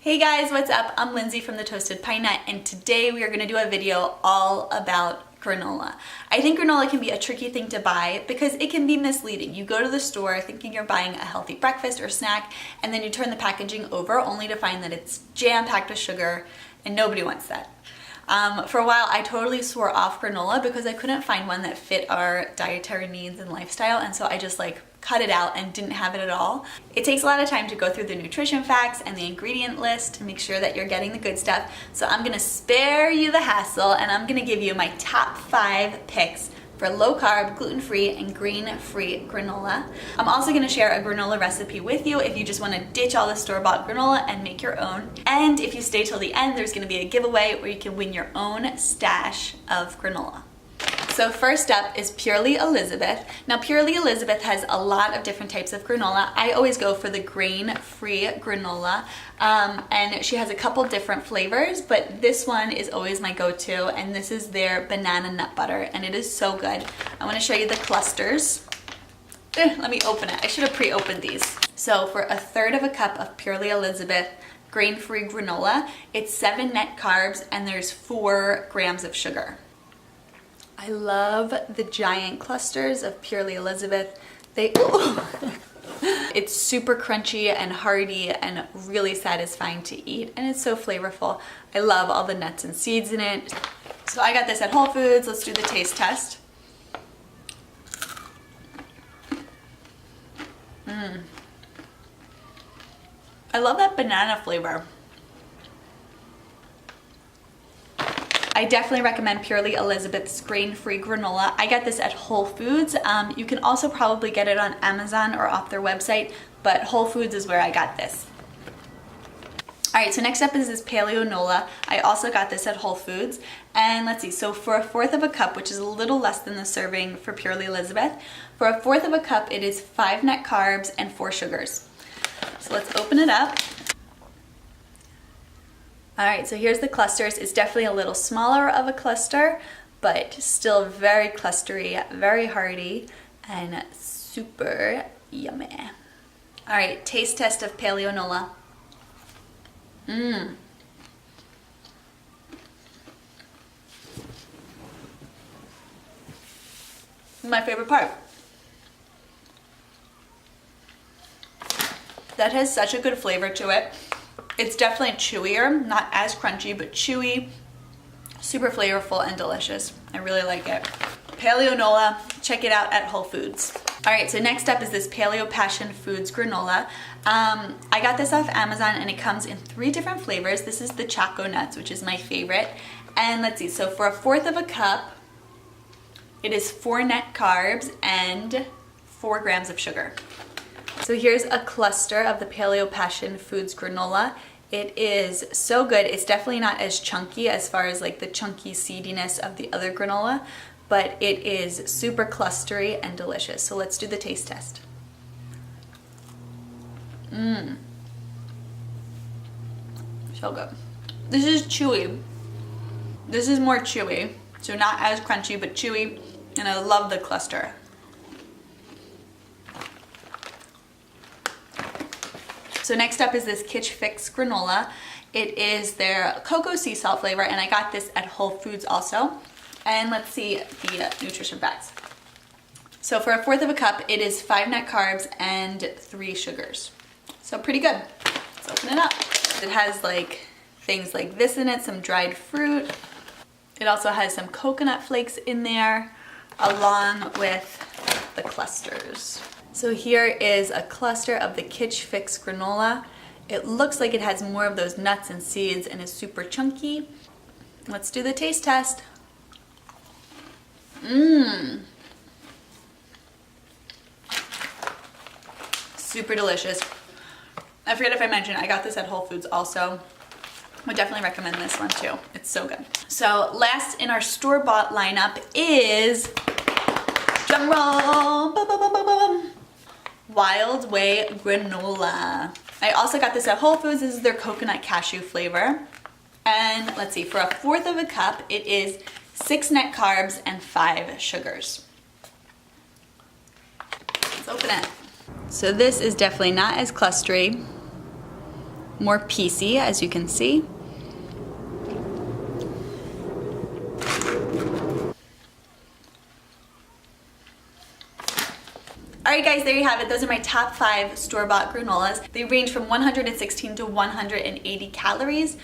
Hey guys, what's up? I'm Lindsay from The Toasted Pine Nut, and today we are going to do a video all about granola. I think granola can be a tricky thing to buy because it can be misleading. You go to the store thinking you're buying a healthy breakfast or snack, and then you turn the packaging over only to find that it's jam-packed with sugar, and nobody wants that. For a while, I totally swore off granola because I couldn't find one that fit our dietary needs and lifestyle, and so I just cut it out and didn't have it at all. It takes a lot of time to go through the nutrition facts and the ingredient list to make sure that you're getting the good stuff, so I'm gonna spare you the hassle and I'm gonna give you my top 5 picks for low carb, gluten-free, and grain-free granola. I'm also gonna share a granola recipe with you if you just wanna ditch all the store-bought granola and make your own. And if you stay till the end, there's gonna be a giveaway where you can win your own stash of granola. So first up is Purely Elizabeth. Now Purely Elizabeth has a lot of different types of granola. I always go for the grain-free granola, and she has a couple different flavors, but this one is always my go-to, and this is their banana nut butter, and it is so good. I want to show you the clusters. Let me open it. I should have pre-opened these. So for 1/3 cup of Purely Elizabeth grain-free granola, it's 7 net carbs, and there's 4 grams of sugar. I love the giant clusters of Purely Elizabeth. It's super crunchy and hearty and really satisfying to eat, and it's so flavorful. I love all the nuts and seeds in it. So I got this at Whole Foods. Let's do the taste test. I love that banana flavor. I definitely recommend Purely Elizabeth's grain-free granola. I got this at Whole Foods. You can also probably get it on Amazon or off their website, but Whole Foods is where I got this. Alright, so next up is this Granola. I also got this at Whole Foods. And let's see, so for 1/4 cup, which is a little less than the serving for Purely Elizabeth, for 1/4 cup it is 5 net carbs and 4 sugars. So let's open it up. Alright, so here's the clusters. It's definitely a little smaller of a cluster, but still very clustery, very hearty, and super yummy. Alright, taste test of Granola. My favorite part. That has such a good flavor to it. It's definitely chewier, not as crunchy, but chewy, super flavorful and delicious. I really like it. Granola, check it out at Whole Foods. All right, so next up is this Paleo Passion Foods granola. I got this off Amazon and it comes in 3 different flavors. This is the Choco Nuts, which is my favorite. And let's see, so for 1/4 cup, it is 4 net carbs and 4 grams of sugar. So here's a cluster of the Paleo Passion Foods granola. It is so good. It's definitely not as chunky as far as the chunky seediness of the other granola, but it is super clustery and delicious. So let's do the taste test. So good. This is chewy. This is more chewy. So not as crunchy, but chewy, and I love the cluster. So next up is this Kitsch Fix granola. It is their cocoa sea salt flavor, and I got this at Whole Foods also. And let's see the nutrition facts. So for 1/4 cup, it is 5 net carbs and 3 sugars. So pretty good. Let's open it up. It has things like this in it, some dried fruit. It also has some coconut flakes in there, along with the clusters. So here is a cluster of the Kitsch Fix granola. It looks like it has more of those nuts and seeds and is super chunky. Let's do the taste test. Super delicious. I forget if I mentioned, I got this at Whole Foods also. Would definitely recommend this one too. It's so good. So last in our store-bought lineup is, drum roll, Wild Way granola. I also got this at Whole Foods. This is their coconut cashew flavor. And let's see, for 1/4 cup, it is 6 net carbs and 5 sugars. Let's open it. So this is definitely not as clustery, more piecey, as you can see. Alright guys, there you have it. Those are my top 5 store-bought granolas. They range from 116 to 180 calories,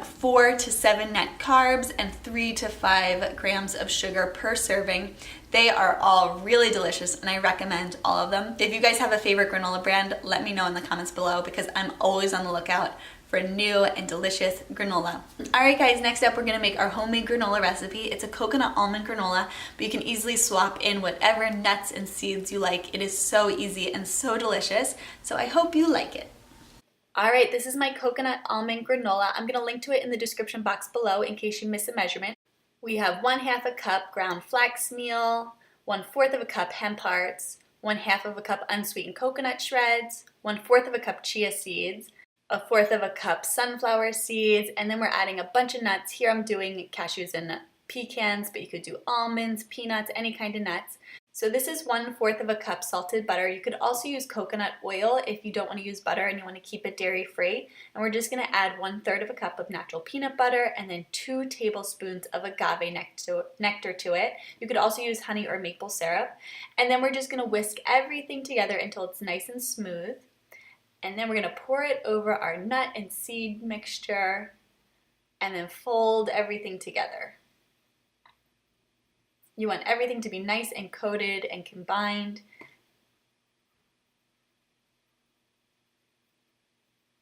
4 to 7 net carbs, and 3 to 5 grams of sugar per serving. They are all really delicious and I recommend all of them. If you guys have a favorite granola brand, let me know in the comments below because I'm always on the lookout for new and delicious granola. Alright guys, next up we're gonna make our homemade granola recipe. It's a coconut almond granola, but you can easily swap in whatever nuts and seeds you like. It is so easy and so delicious, so I hope you like it. Alright, this is my coconut almond granola. I'm gonna link to it in the description box below in case you miss a measurement. We have 1/2 a cup ground flax meal, 1/4 of a cup hemp hearts, 1/2 of a cup unsweetened coconut shreds, 1/4 of a cup chia seeds, 1/4 of a cup sunflower seeds, and then we're adding a bunch of nuts. Here I'm doing cashews and pecans, but you could do almonds, peanuts, any kind of nuts. So this is 1/4 of a cup salted butter. You could also use coconut oil if you don't want to use butter and you want to keep it dairy free. And we're just going to add 1/3 of a cup of natural peanut butter and then 2 tablespoons of agave nectar to it. You could also use honey or maple syrup. And then we're just going to whisk everything together until it's nice and smooth. And then we're going to pour it over our nut and seed mixture and then fold everything together. You want everything to be nice and coated and combined.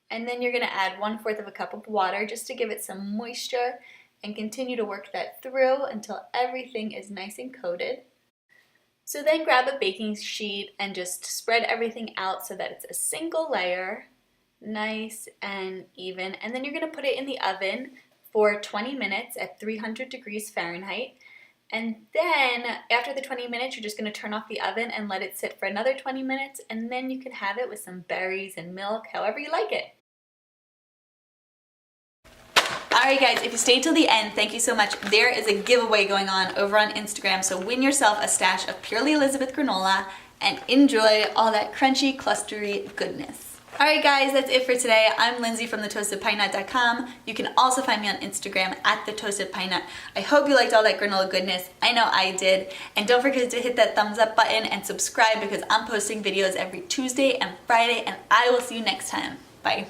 And then you're going to add 1/4 of a cup of water just to give it some moisture and continue to work that through until everything is nice and coated. So then grab a baking sheet and just spread everything out so that it's a single layer, nice and even. And then you're going to put it in the oven for 20 minutes at 300 degrees Fahrenheit. And then after the 20 minutes, you're just going to turn off the oven and let it sit for another 20 minutes. And then you can have it with some berries and milk, however you like it. Alright guys, if you stayed till the end, thank you so much. There is a giveaway going on over on Instagram, so win yourself a stash of Purely Elizabeth granola and enjoy all that crunchy, clustery goodness. Alright guys, that's it for today. I'm Lindsay from thetoastedpinenut.com. You can also find me on Instagram at thetoastedpinenut. I hope you liked all that granola goodness. I know I did. And don't forget to hit that thumbs up button and subscribe because I'm posting videos every Tuesday and Friday, and I will see you next time. Bye.